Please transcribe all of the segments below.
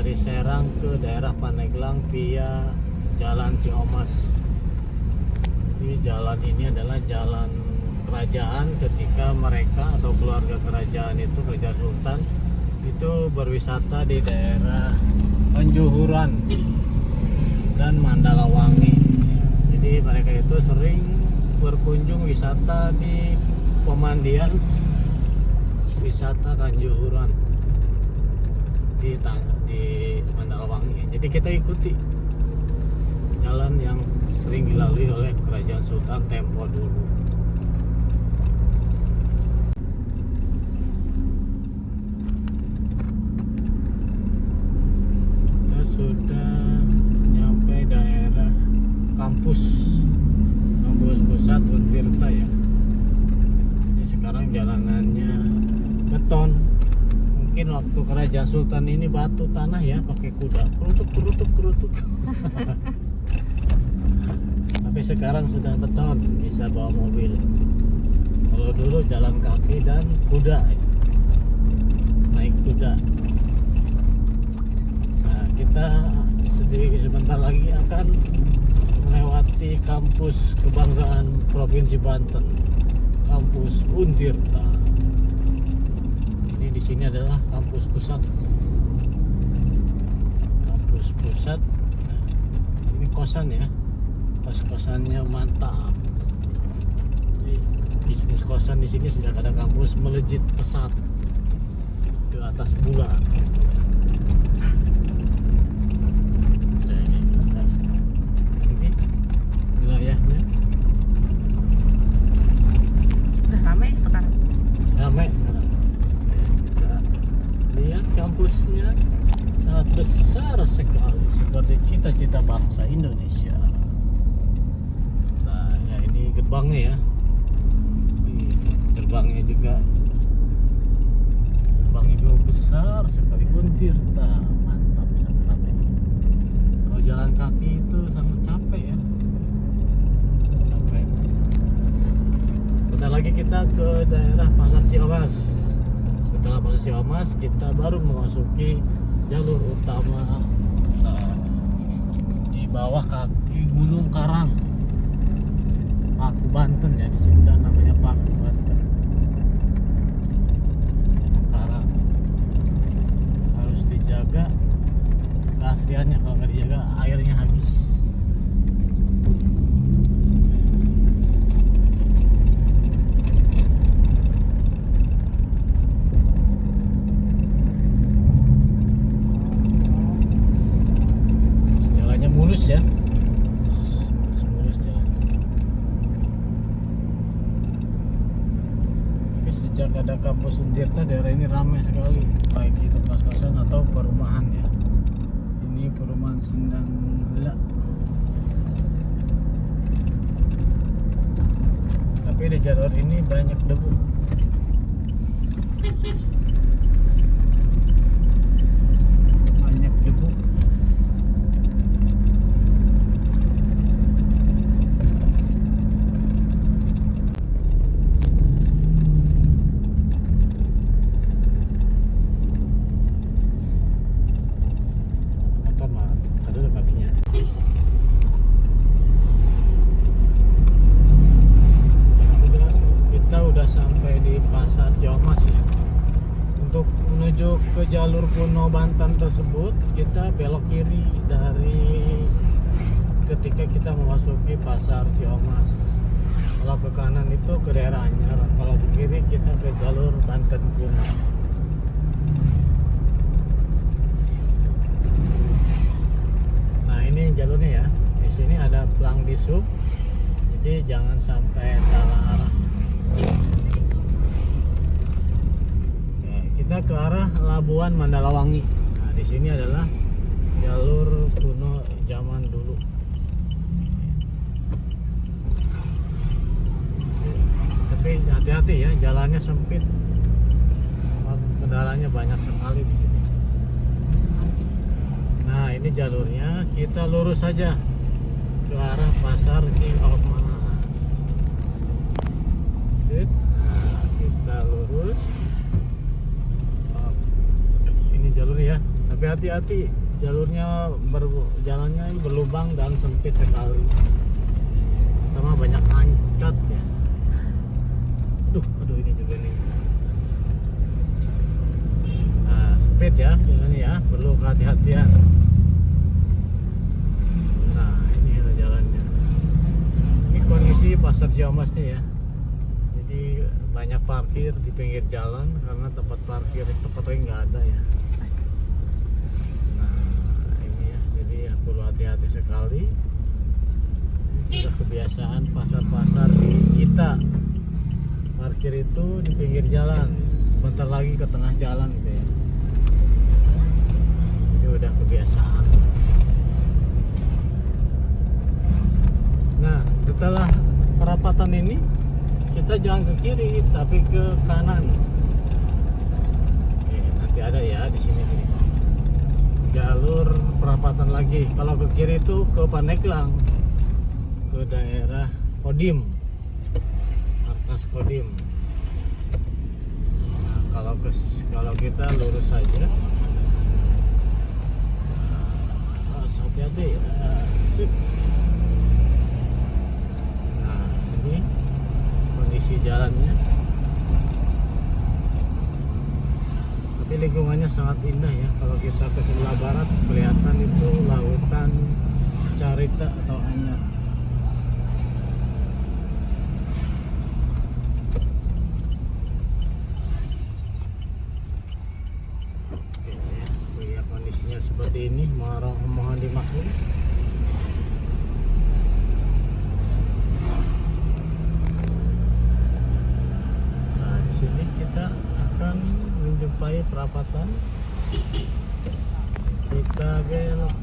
dari Serang ke daerah Pandeglang via Jalan Ciomas. Jadi jalan ini adalah jalan kerajaan ketika mereka atau keluarga kerajaan itu, Kerajaan Sultan itu berwisata di daerah Penjuhuran dan Mandalawangi. Jadi mereka itu sering berkunjung wisata di pemandian wisata Kanjuhuran di Mandalawangi. Jadi kita ikuti jalan yang sering dilalui oleh Kerajaan Sultan tempo dulu. Kita sudah nyampe daerah kampus pusat Untirta ya. Ini sekarang jalanannya beton. Mungkin waktu Kerajaan Sultan ini batu tanah ya, pakai kuda kerutuk. Tapi sekarang sudah beton, bisa bawa mobil. Kalau dulu jalan kaki dan kuda ya. Naik kuda. Nah, kita sebentar lagi akan melewati kampus kebanggaan Provinsi Banten, kampus Untirta. Ini di sini adalah kampus pusat. Kampus pusat. Nah, ini kosan ya. Kos-kosannya mantap. Jadi, bisnis kosan di sini sejak ada kampus melejit pesat ke atas bulan. Wilayahnya udah ramai sekarang. ramai sekarang. Kita lihat kampusnya sangat besar sekali, seperti cita-cita bangsa Indonesia. Nah ya, ini gerbangnya ya. Gerbangnya juga besar sekali. Untirta, mantap sekali. Kalau jalan kaki itu sangat capek ya. Bentar lagi kita ke daerah Pasar Siomas. Setelah Pasar Siomas kita baru memasuki jalur utama di bawah kaki Gunung Karang, Paku Banten ya, di sini dan namanya Paku Banten. Karang harus dijaga keasliannya, kalau nggak dijaga airnya habis. Mulus ya, mulus jalan. Tapi sejak ada kampus Untirta, daerah ini ramai sekali, baik itu kos-kosan atau perumahan ya. Ini perumahan Sindang Hela. Tapi di jalur ini banyak debu. Sampai di Pasar Ciomas ya. Untuk menuju ke jalur kuno Banten tersebut, kita belok kiri dari ketika kita memasuki Pasar Ciomas. Kalau ke kanan itu ke daerah Anyar, kalau ke kiri kita ke jalur Banten kuno. Nah ini jalurnya ya. Di sini ada pelang di sub, jadi jangan sampai salah arah. Kita ke arah Labuan Mandalawangi. Nah, di sini adalah jalur kuno zaman dulu. Tapi hati-hati ya, jalannya sempit. Kendaraannya banyak sekali di sini. Nah, ini jalurnya, kita lurus saja ke arah Pasar Ciomas. Sip. Nah, kita lurus. Ini jalur ya, kita Tapi hati-hati, jalurnya jalannya ini berlubang dan sempit sekali. Sama banyak ancot ya. Aduh ini juga nih. Nah, sempit ya, jalannya ya, perlu kehati-hatian. Nah, ini ada jalannya. Ini kondisi pasar Ciomasnya ya. Jadi banyak parkir di pinggir jalan karena tempat parkir itu katanya nggak ada ya. Nah, ini ya, jadi ya perlu hati-hati sekali. Sudah kebiasaan pasar-pasar di kita parkir itu di pinggir jalan, sebentar lagi ke tengah jalan gitu ya. Ini udah kebiasaan. Nah, setelah perapatan ini kita jangan ke kiri tapi ke kanan. Oke, nanti ada ya di sini nih. Jalur perapatan lagi. Kalau ke kiri itu ke Pandeglang, ke daerah Kodim, markas Kodim. Nah, kalau kita lurus saja. Hati-hati. Sip. Nah, ini kondisi jalannya. Tapi lingkungannya sangat indah ya. Kalau kita ke sebelah barat kelihatan itu lautan Carita atau Anyar. Seperti ini, mohon dimaklum. Nah, di sini kita akan menjumpai perapatan. Kita belok.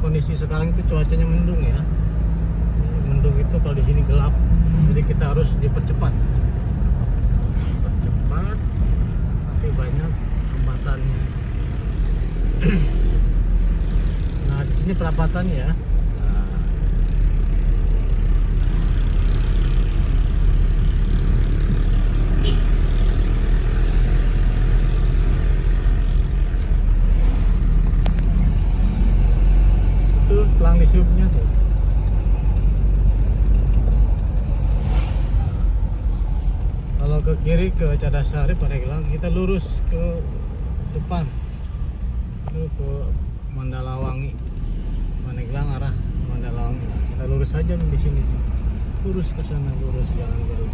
Kondisi sekarang itu cuacanya mendung ya. Mendung itu kalau di sini gelap, jadi kita harus dipercepat. Percepat, tapi banyak hambatannya. Nah, di sini perapatan ya. Pelang di subnya tuh. Kalau ke kiri ke Cadasari Pandeglang, kita lurus ke depan itu ke Mandalawangi. Pandeglang arah Mandalawangi. Kita lurus saja di sini. Lurus ke sana, lurus jangan belok.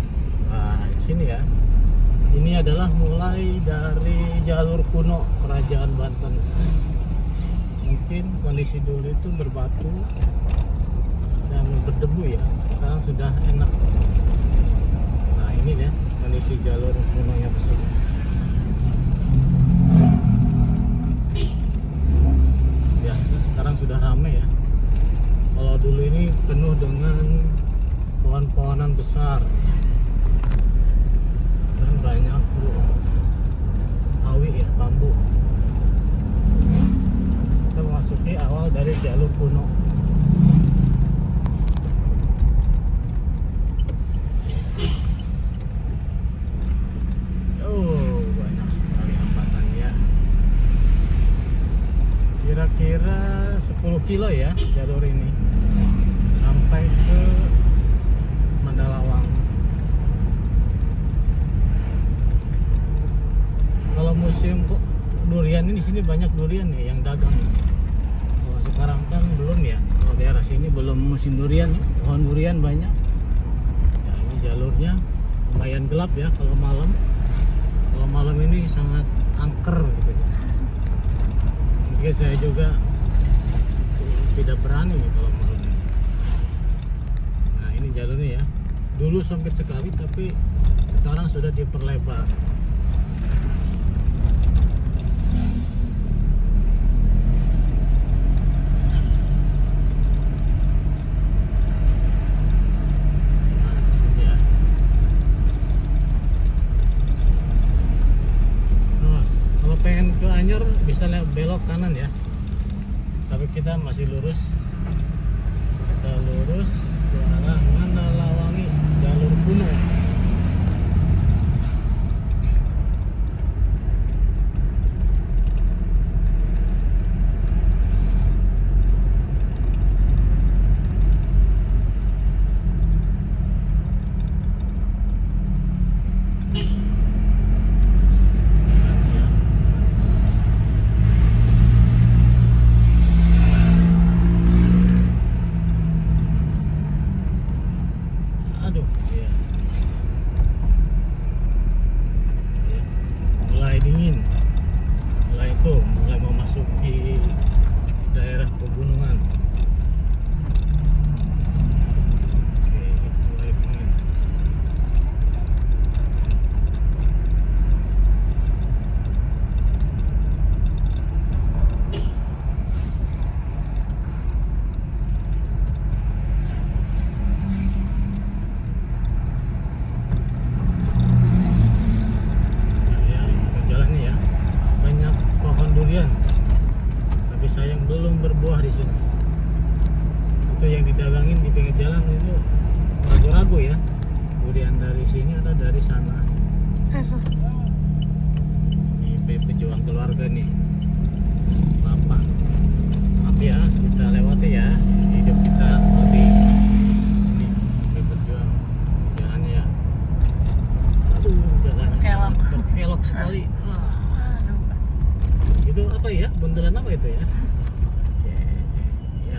Nah, di sini ya. Ini adalah mulai dari jalur kuno Kerajaan Banten. Mungkin kondisi dulu itu berbatu dan berdebu ya, sekarang sudah enak. Nah, ini ya kondisi jalur kunonya pesawat. Biasa sekarang sudah ramai ya. Kalau dulu ini penuh dengan pohon-pohonan besar dan banyak awi ya, bambu. Memasuki awal dari jalur kuno. Oh, banyak sekali hambatannya. Kira-kira 10 kilo ya jalur ini sampai ke Mandalawang. Kalau musim durian ini di sini banyak durian nih yang dagang. Sekarang kan belum ya, kalau daerah sini belum musim durian ya. Pohon durian banyak ya. Ini jalurnya lumayan gelap ya kalau malam. Kalau malam ini sangat angker gitu ya. Mungkin saya juga tidak berani nih kalau malam ini. Nah, ini jalurnya ya. Dulu sempit sekali tapi sekarang sudah diperlebar. Karanganyar bisa belok kanan ya, tapi kita masih lurus. Kita lurus ke arah Mandalawangi, jalur kuno. Aduh, iya. Ya, mulai dingin, mulai memasuki daerah pegunungan. Oke, mulai dingin. Ya, jalannya ya, banyak pohon durian, tapi sayang belum berbuah di sini. Itu yang didagangin di pinggir jalan itu ragu-ragu ya, durian dari sini atau dari sana. Ini pejuang keluarga nih, Bapak. Maaf ya, kita lewati ya, hidup kita lebih ini pejuang jalannya ya. Aduh, jalannya Kelok. sangat berkelok sekali. Itu apa ya? Bundelan apa itu ya? Oke. Ya.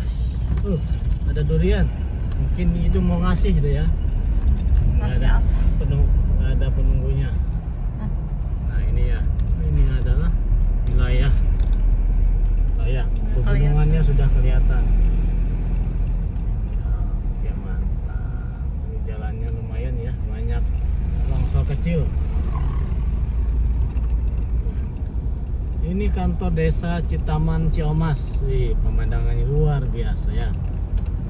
Ada durian. Mungkin itu mau ngasih gitu ya. Nggak Ngasih ada apa? nggak ada penunggunya. Nah, ini ya. Ini adalah wilayah pegunungannya sudah kelihatan. Ya, oke, mantap. Ini jalannya lumayan ya, banyak longsor kecil. Ini kantor desa Citaman Ciomas. Wih, pemandangannya luar biasa ya.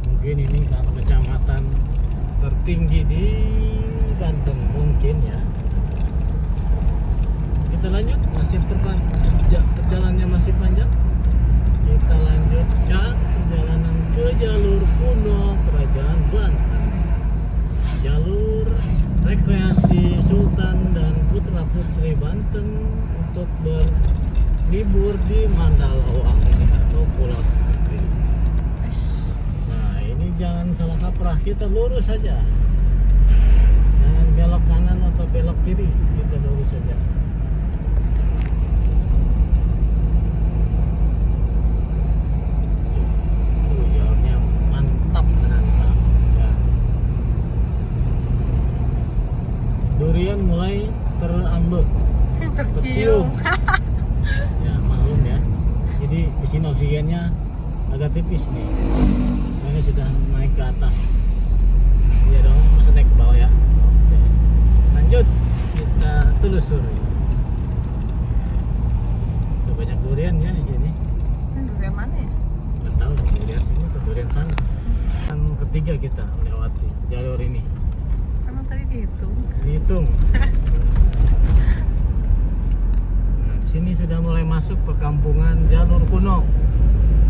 Mungkin ini kantor kecamatan tertinggi di Banten mungkin ya. Kita lanjut, perjalanannya masih panjang. Kita lanjutkan perjalanan ke jalur kuno Kerajaan Banten. Jalur rekreasi Sultan dan putra-putri Banten untuk berlibur di Mandalawangi atau Pulau Sapri. Nah, ini jangan salah kaprah, kita lurus saja. Jangan belok kanan atau belok kiri, kita lurus saja. Jalurnya mantap. Ya. Durian mulai terambek, tercium. Ya, maklum ya. Jadi di sini oksigennya agak tipis nih. Ini sudah naik ke atas. Iya dong, masa naik ke bawah ya. Oke. Lanjut, kita telusuri. Tuh, banyak durian ya di sini. Durian mana ya? Nggak tahu durian sini atau durian sana. Yang ketiga kita melewati jalur ini. Emang tadi dihitung. Dihitung. Nah, di sini sudah mulai masuk perkampungan jalur kuno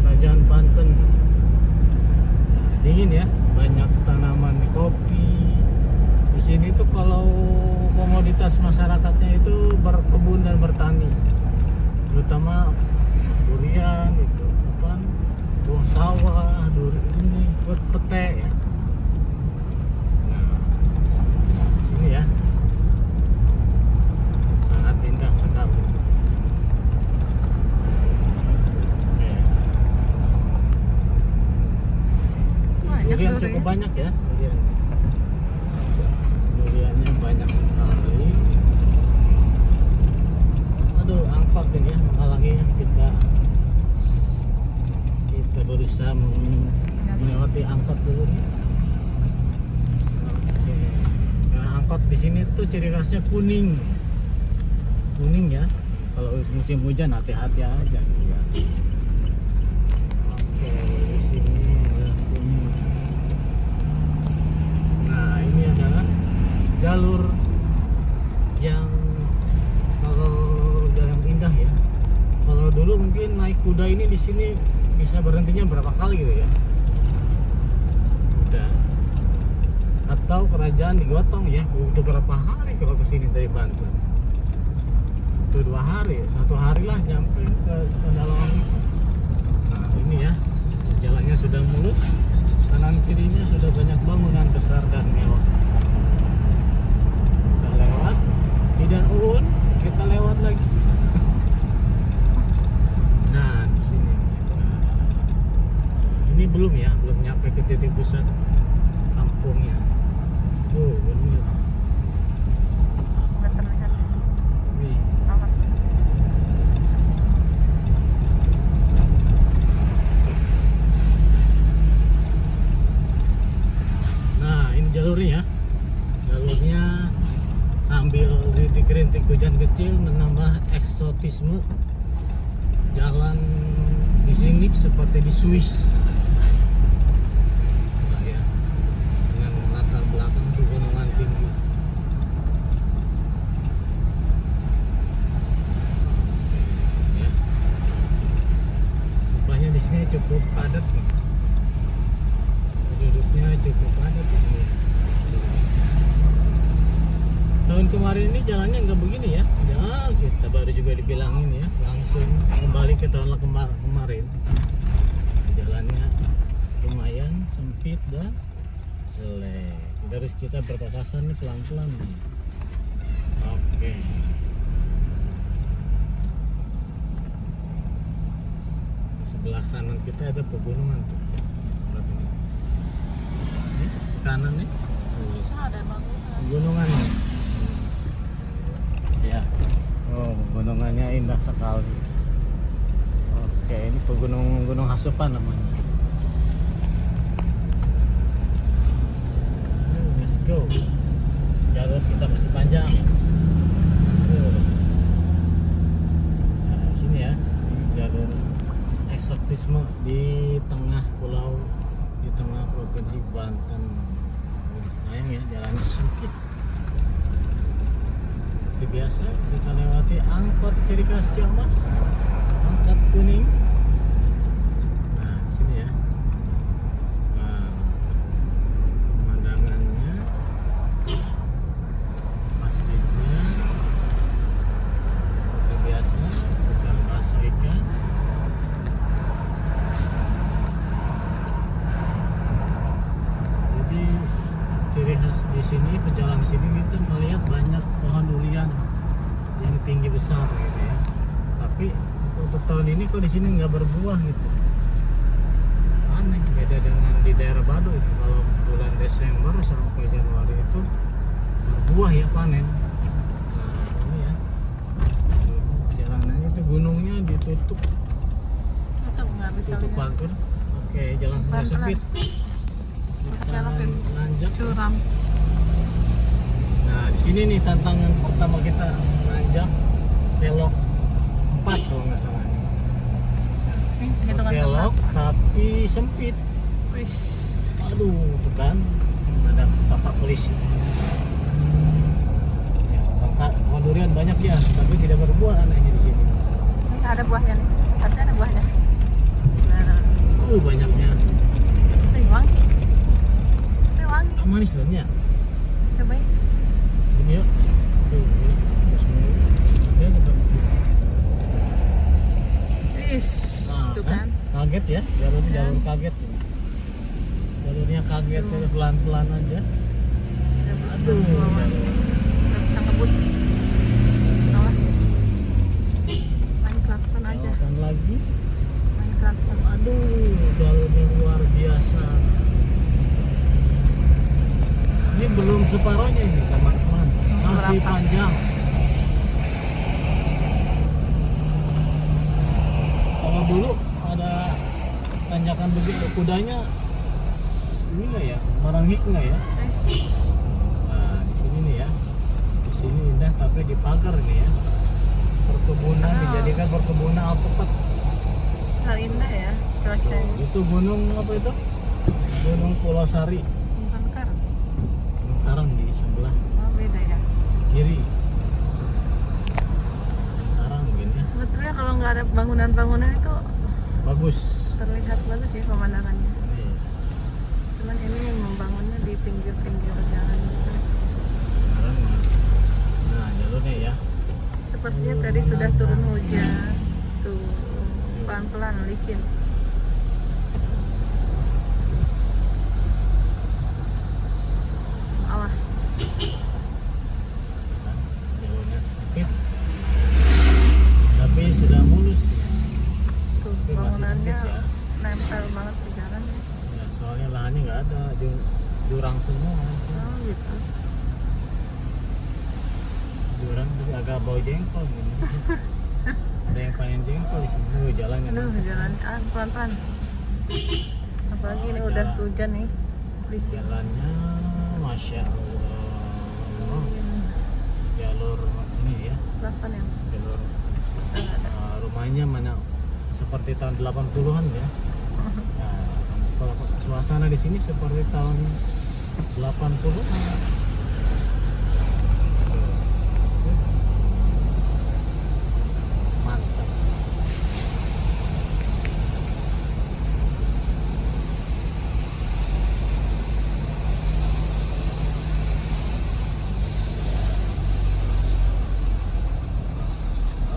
Kerajaan Banten. Nah, dingin ya, banyak tanaman kopi. Di sini tuh kalau komoditas masyarakatnya itu berkebun dan bertani, terutama durian itu apa, buah sawah, ini buat pete ya. Nah, di sini ya sangat indah sekali. Oke. Banyak Durian durian. cukup banyak ya, duriannya banyak sekali. Aduh, angkot ini ya menghalangi kita berusaha melewati angkot dulu nih. Oke. Nah, angkot di sini tuh ciri khasnya kuning ya. Kalau musim hujan hati-hati aja ya. Oke, di sini adalah kuning. Nah, ini adalah jalur yang kalau jalan indah ya. dulu mungkin naik kuda ini di sini bisa berhentinya berapa kali gitu ya. Udah. Atau kerajaan digotong ya, udah berapa hari kalau ke sini dari Banten. Itu 2 hari, 1 hari lah nyampe ke Pendalaman. Nah ini ya, jalannya sudah mulus, kanan kirinya sudah banyak bangunan besar dan mewah. Kita lewat, Idan Uun, kita lewat lagi. Nah di sini, ini belum ya, belum nyampe ke titik pusat kampungnya. Tuh, bener. Nggak terlihat. Nih. Awas. Nah ini jalurnya ya, jalurnya sambil rintik-rintik hujan kecil menambah eksotisme. Jalan di sini seperti di Swiss. Nah, ya. Dengan latar belakang pegunungan tinggi. Ya. Rupanya di sini cukup padat nih. Penduduknya cukup padat ini. Tahun kemarin ini jalannya nggak begini ya. Ya kita baru juga dibilangin ya, langsung kembali ke tahun kemarin. Jalannya lumayan sempit dan jelek. Terus kita berpapasan nih pelan-pelan nih. Oke. Di sebelah kanan kita ada pegunungan tuh. Lihat ini. Ini kanan nih. Tuh. Bisa ada bangunan. Pegunungan nih. Ya. Oh, gunungannya indah sekali. Oke, ini Gunung Hasupan namanya. Let's go. Jalur kita masih panjang. Nah, sini ya. Ini jalur eksotisme di tengah pulau, di tengah provinsi Banten. Sayang ya, jalannya sempit. Seperti biasa kita lewati angkot ciri khas Ciamas, angkot kuning. Nah di sini ya, nah, pemandangannya, masjidnya seperti biasa, tukang bakso ikan. Jadi ciri khas di sini, perjalanan di sini kita melihat banyak pohon durian yang tinggi besar gitu ya. Tapi untuk tahun ini kok di sini nggak berbuah gitu. Aneh, beda dengan di daerah Baduy itu. Kalau bulan Desember sampai Januari itu berbuah ya, panen. Nah ini ya, jalanannya itu gunungnya ditutup, Itu nggak bisa tutup lihat. pagar. Oke, jalan sudah Pelan-pelan. sempit. Kita Jalanin. nanjak. Curam. Nah, di sini nih tantangan pertama kita nanjak belok 4 kalau nggak salah. Hitungan Belok tapi sempit. Wih. Aduh, tuh kan ada bapak polisi. Ya, pohon durian banyak ya, tapi tidak berbuah anehnya di sini. Ini ada buahnya nih. Ada buahnya. Nah, Banyaknya. ini wangi. Ini wangi. Manis sebenarnya. Cobain. Ini yuk. Tuh, ini. Terus ini. Dia juga. Wih. Nah, Tuh kan. kaget ya, jalur kaget. Jalurnya kaget, Tuh. pelan-pelan aja. Aduh. Nggak bisa ngebut. Awas. Main klakson aja. Jalan lagi. Main klakson. Aduh, jalurnya luar biasa. Ini belum separohnya ini teman-teman, masih Berapa? panjang. Kalau dulu ada tanjakan begitu, kudanya ini nggak ya, merengik nggak ya? Wih. Nah di sini nih ya, di sini indah tapi dipagar nih ya. Perkebunan dijadikan perkebunan alpukat. Hal indah ya cuacanya. Itu gunung apa itu? Gunung Pulau Sari. Bukan karang. Karang di sebelah Oh beda ya. kiri. Karang mungkin ya. Sebetulnya kalau nggak ada ada bangunan-bangunan itu bagus. terlihat bagus ya pemandangannya. Iya. Cuman ini membangunnya di pinggir-pinggir jalan gitu. Sekarang nah jalurnya ya. Sepertinya tadi sudah turun hujan. Tuh, pelan-pelan licin. Awas. Nah, jalurnya sempit tapi sudah mulus. Tuh, Tapi masih bangunannya sempit ya. nempel banget ke jalan. Ya, soalnya lahannya nggak ada, jurang semua. Oh gitu. Jurang tapi agak bau jengkol gitu. Ada yang panen jengkol di sini. Jalannya. Aduh, jalan pelan-pelan. Apalagi ini Oh, udah jalan. hujan nih. Licin. Jalannya Masya Allah. Jalur ini ya, Perasaan yang jalur nggak ada. rumahnya mana seperti tahun 80-an ya. Nah, kalau suasana di sini seperti tahun 80-an. Mantap.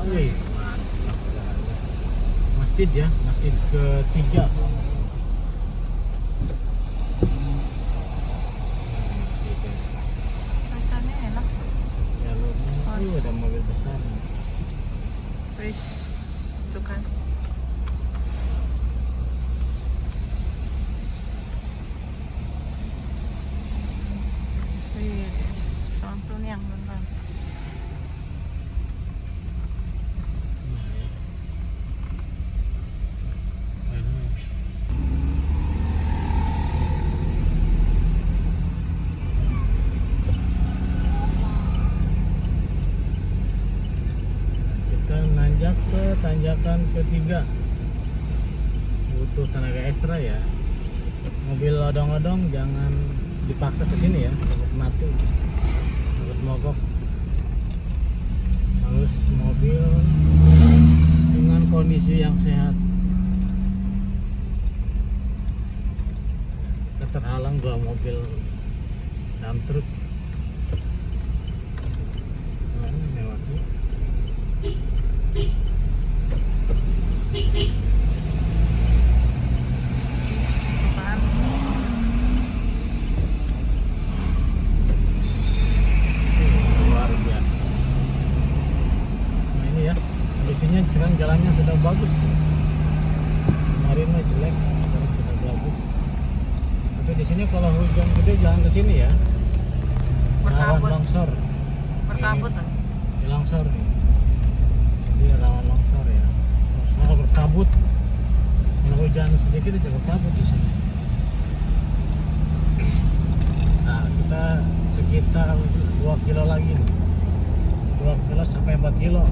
Wih, mantap jalannya. Masjid ya, masjid ketiga kalau nggak salah. Masjidnya. Rasanya enak. Jalurnya, ada mobil besar. Wis, tuh kan. Wis, pelan-pelan yang pelan-pelan. Nah, ya. Ini. Kita nanjak ke tanjakan ketiga. Butuh tenaga ekstra ya. Mobil odong-odong jangan dipaksa ke sini ya, takut mati, takut mogok. Harus mobil dengan kondisi yang sehat. Kita terhalang dua mobil dump truck. Nah, ini lewatnya. Tuh kan. Luar biasa. Nah ini ya, kondisinya sekarang jalannya sudah bagus. Kemarin mah jelek, sekarang sudah bagus. Tapi di sini kalau hujan gede jangan ke sini ya. Rawan Berkabut. longsor. Berkabut kan. Ini longsor nih. Jadi rawan longsor ya. Soal berkabut. Kalau hujan sedikit aja berkabut di sini. Nah, kita sekitar 2 kilo lagi nih. 2 kilo sampai 4 kilo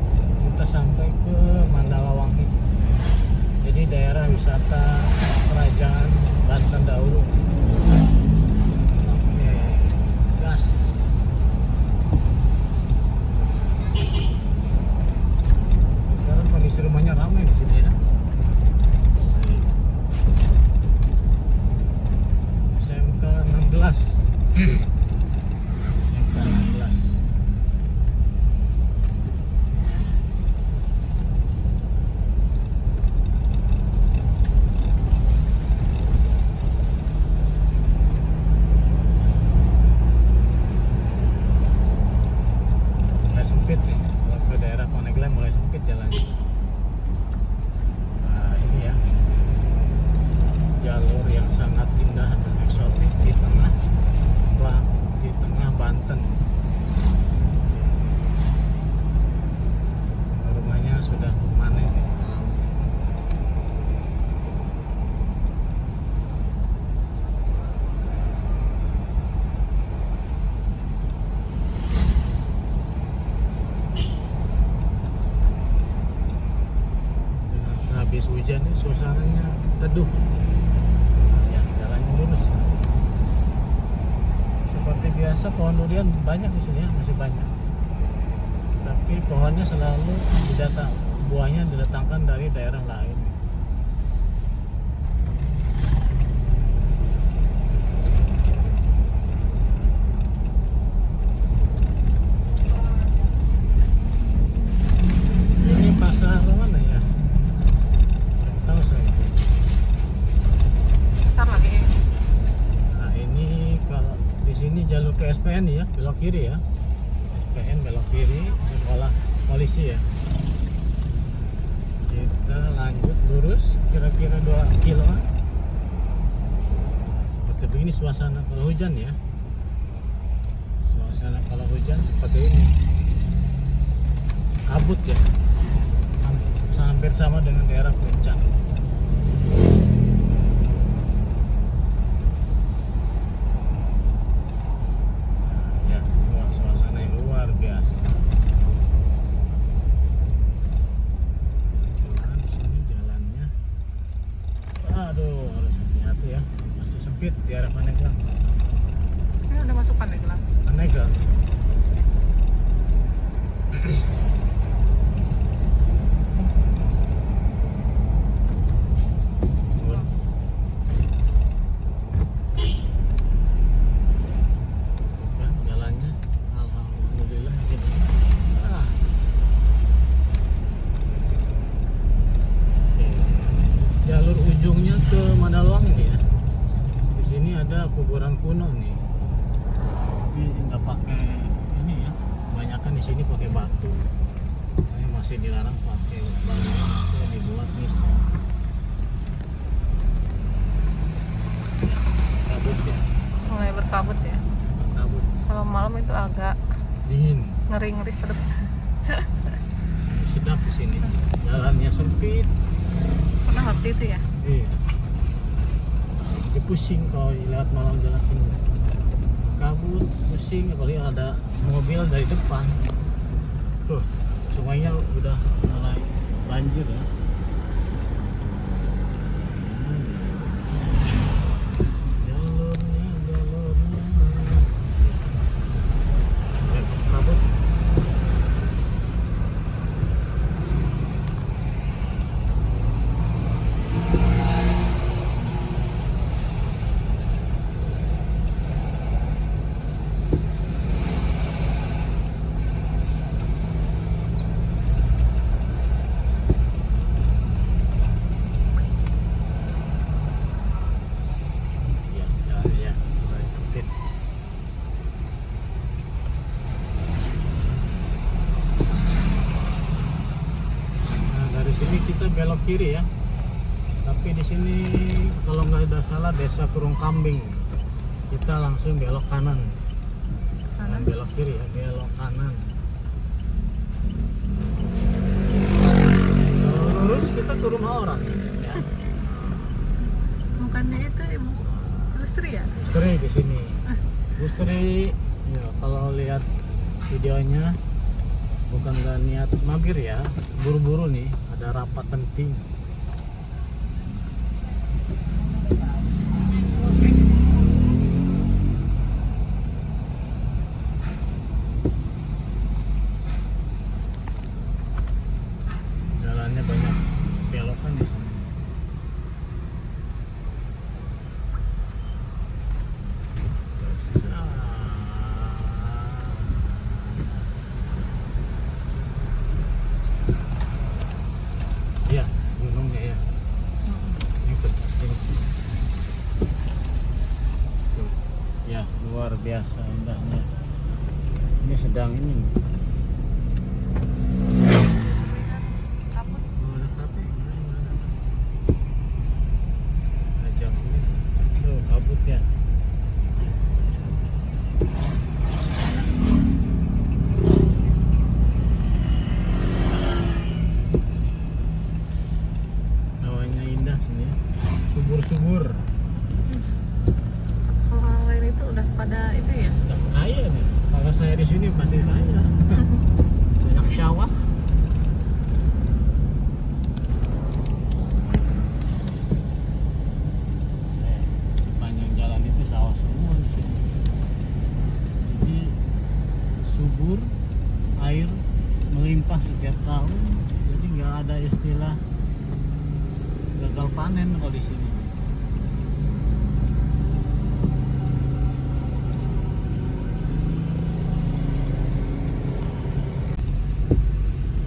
kita sampai ke Mandalawangi. Jadi daerah wisata kerajaan Banten dahulu. Oke, gas. Sekarang kondisi rumahnya ramai di sini ya. SMK 16. SMK 16. Mulai sempit nih, kalau ke daerah Pandeglang mulai sempit jalannya. Nah ini ya, jalur yang sangat indah dan eksotis di tengah Banten. Rumahnya sudah panen. Dengan habis hujan ini suasananya teduh. Ya, jalannya lurus. Seperti biasa pohon durian banyak di sini ya, masih banyak. Tapi pohonnya selalu buahnya didatangkan dari daerah lain. Ini pasar mana ya? Tahu saya. Besar lagi. Nah ini kalau di sini jalur ke SPN ya, belok kiri ya. SPN belok kiri, sekolah polisi ya. Kita lanjut lurus kira-kira 2 kilo. Nah, seperti begini suasana kalau hujan ya. Suasana kalau hujan seperti ini. Kabut ya. Hampir sama dengan daerah puncak. Ya, suasana yang luar biasa. Pelan di sini jalannya. Aduh, harus hati-hati ya. Masih sempit di arah Pandeglang. Ini udah masuk Pandeglang. Pandeglang. Bukan jalannya, alhamdulillah gitu. Ah. Oke. Jalur ujungnya ke Madaluang ini ya. Di sini ada kuburan kuno nih. Tapi nggak pakai ini ya. Kebanyakan di sini pakai batu. Ini masih dilarang pakai bangunan atau dibuat nisan. Kabut ya, Mulai berkabut ya. kabut Kalau malam itu agak dingin. ngeri-ngeri seret. Sedap di sini. Jalannya sempit. Pernah waktu itu ya? Iya. Jadi pusing kalau lihat malam jalan sini. Kabut, pusing, apalagi ada mobil dari depan. Tuh, sungainya udah mulai banjir ya. Jalurnya. Ya, kabut. Ya, jalannya mulai sempit. Nah, dari sini kita belok kiri ya. Tapi di sini kalau nggak ada salah desa Kurung Kambing. Kita langsung belok kanan. Jangan belok kiri ya, belok kanan. Lurus kita ke rumah orang ya. Bukannya itu Ibu Lustri ya? Gustri di sini. Gustri ya, kalau lihat videonya bukan nggak niat mampir ya, buru-buru nih, ada rapat penting. Jalannya banyak belokan di sini. Ya, gunungnya ya. Ini ini. Tuh. Ya, luar biasa indahnya. Ini sedang ini nih. Kabut. Oh, ada kafe. Ada jam ini. Tuh, kabut ya. Sawahnya indah sini ya. Subur-subur. Kalau orang lain itu udah pada itu ya? Udah kaya nih. Kalau saya di sini pasti kaya. Banyak sawah. Sepanjang jalan itu sawah semua di sini. Jadi subur, air melimpah setiap tahun. Jadi nggak ada panen kalau di sini.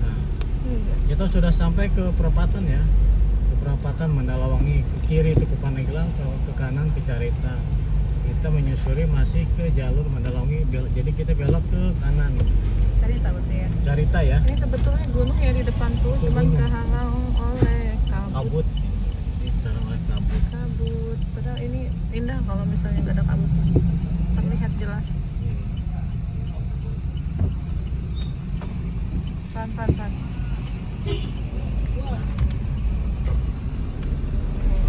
Nah, kita sudah sampai ke perempatan ya, ke perempatan Mandalawangi. Ke kiri itu ke Pandeglang, ke kanan ke Carita. Kita menyusuri masih ke jalur Mandalawangi, jadi kita belok ke kanan. Carita berarti ya. Carita ya, Ini sebetulnya gunung ya di depan tuh, Itu cuman gunung. kehalang oleh kabut. kabut. Ini terang oleh kabut. Kabut. Padahal ini indah kalau misalnya nggak ada kabut. Terlihat jelas. Pelan.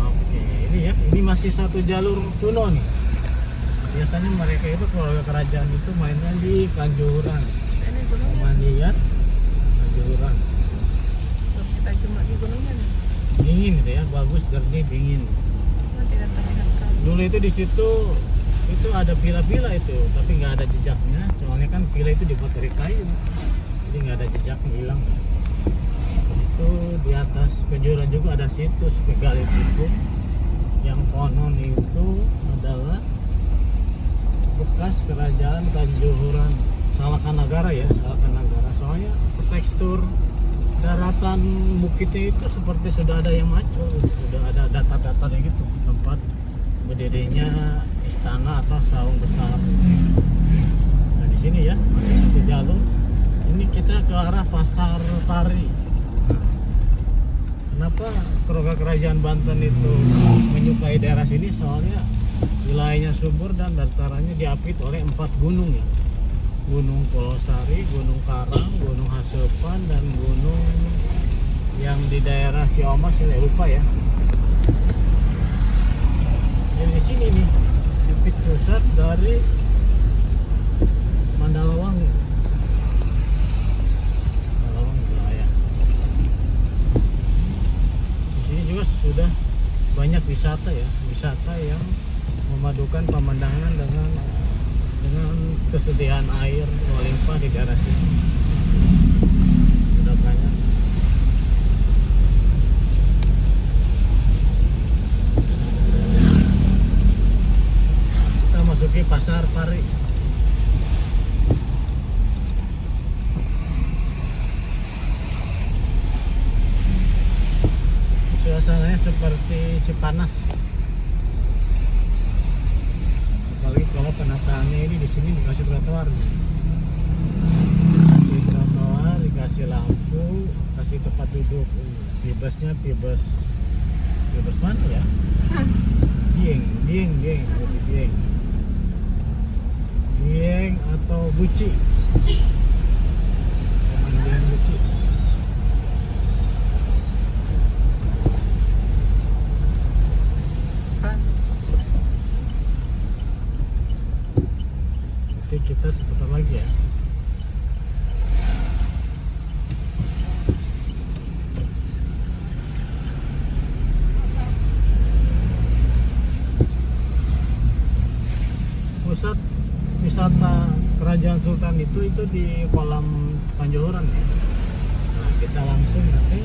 Oke, ini ya, ini masih satu jalur kuno nih. Biasanya mereka itu keluarga kerajaan itu mainnya di Kanjuran. Ini gunungnya. Pemandian Kanjuran. Tuh, kita cuma di gunungnya nih. Dingin gitu ya, bagus, jernih, dingin. Cuma tidak terlihat kabut. Dulu itu di situ itu ada villa-villa itu, tapi nggak ada jejaknya. Soalnya kan villa itu dibuat dari kayu, jadi nggak ada jejak, hilang. Itu di atas Kanjuran juga ada situs Megalithicum yang konon itu adalah bekas kerajaan Kanjuran Salakanagara ya, Salakanagara. Soalnya tekstur daratan bukitnya itu seperti sudah ada yang maco, sudah ada datar-datarnya gitu, tempat berdirinya istana atau saung besar. Nah di sini ya masih satu jalur. Ini kita ke arah Pasar Tari. Nah, kenapa keluarga kerajaan Banten itu menyukai daerah sini? Soalnya wilayahnya subur dan datarannya diapit oleh 4 gunung ya. Gunung Polosari, Gunung Karang, Gunung Hasepan, dan gunung yang di daerah Ciomas, saya lupa ya. Jadi di sini nih epicentrum dari Mandalawangi. Mandalawangi wilayah. Di sini juga sudah banyak wisata ya, wisata yang memadukan pemandangan dengan kesediaan air melimpah di daerah sini. Sudah banyak. Kita masuki Pasar Tari. Suasananya seperti Cipanas. Apalagi kalau penataannya ini di sini dikasih trotoar, dikasih lampu, kasih tempat duduk. Pibesnya pibes mana ya? Dieng atau buci. Pemandian buci. Pelan. Oke, kita sebentar lagi ya. Pusat wisata Kerajaan Sultan itu di kolam Kanjuran ya. Nah, kita langsung nanti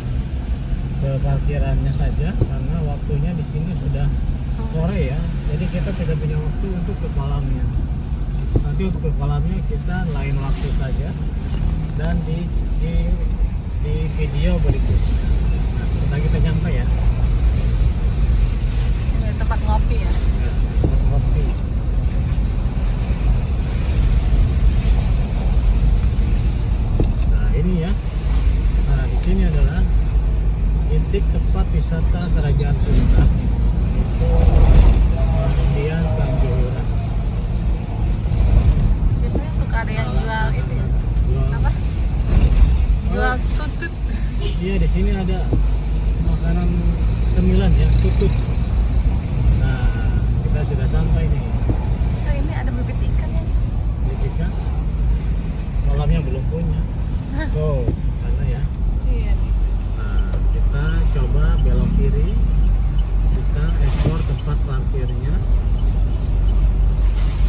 ke parkirannya saja karena waktunya di sini sudah sore ya. Jadi kita tidak punya waktu untuk ke kolamnya. Nanti untuk ke kolamnya kita lain waktu saja dan di video berikutnya. Nah, sebentar kita nyampe ya. Ini tempat ngopi ya. Nah, tempat kopi. Nah, ini ya. Nah, di sini adalah titik tempat wisata Kerajaan Sultan. Itu Pemandian Kanjuran. Biasanya suka ada yang jual itu ya. Apa? Jual tutut. Iya, di sini ada makanan cemilan ya, tutut. Nah, kita sudah sampai nih. Nah, ini ada bibit ikan ya. Jadi kan kolamnya belum punya. Tuh, mana ya? Iya nih. Nah, kita coba belok kiri. Kita explore tempat parkirnya.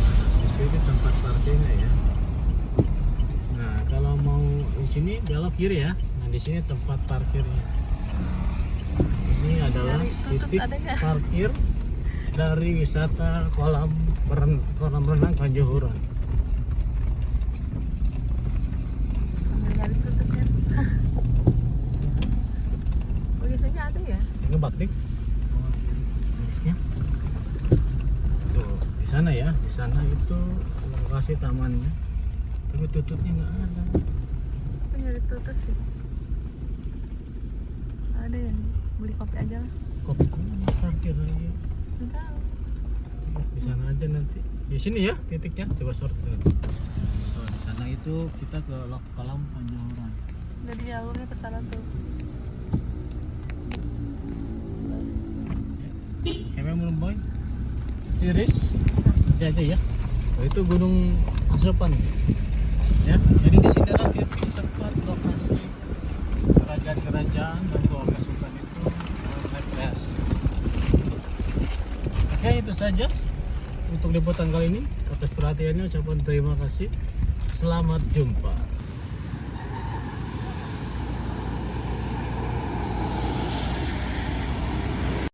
Nah, di sini tempat parkirnya ya. Nah, kalau mau di sini belok kiri ya. Nah, di sini tempat parkirnya. Ini adalah Dari tutut titik ada nggak? parkir dari wisata kolam renang Kanjuruhan. Sambil nyari tutupnya. Oh, biasanya ada ya? Ini baktik. Tulisnya. Tuh, di sana ya, di sana itu lokasi tamannya. Tapi tutupnya nggak ada. Aku nyari tutus sih. Ada yang beli kopi aja lah. Kopi parkir lagi. Nggak tahu. Di sana aja nanti. Di sini ya titiknya. Coba short. Oh, di sana itu kita ke kolam Kanjuruhan. Dari jalurnya ke sana tuh. Kayaknya belum boy. Iris. Aja ya. Oh, itu Gunung Asupan. Ya, jadi di sini adalah titik tempat lokasi kerajaan-kerajaan dan keluarga sultan itu rekreasi. Oke, itu saja untuk liputan kali ini. Atas perhatiannya ucapan terima kasih. Selamat jumpa.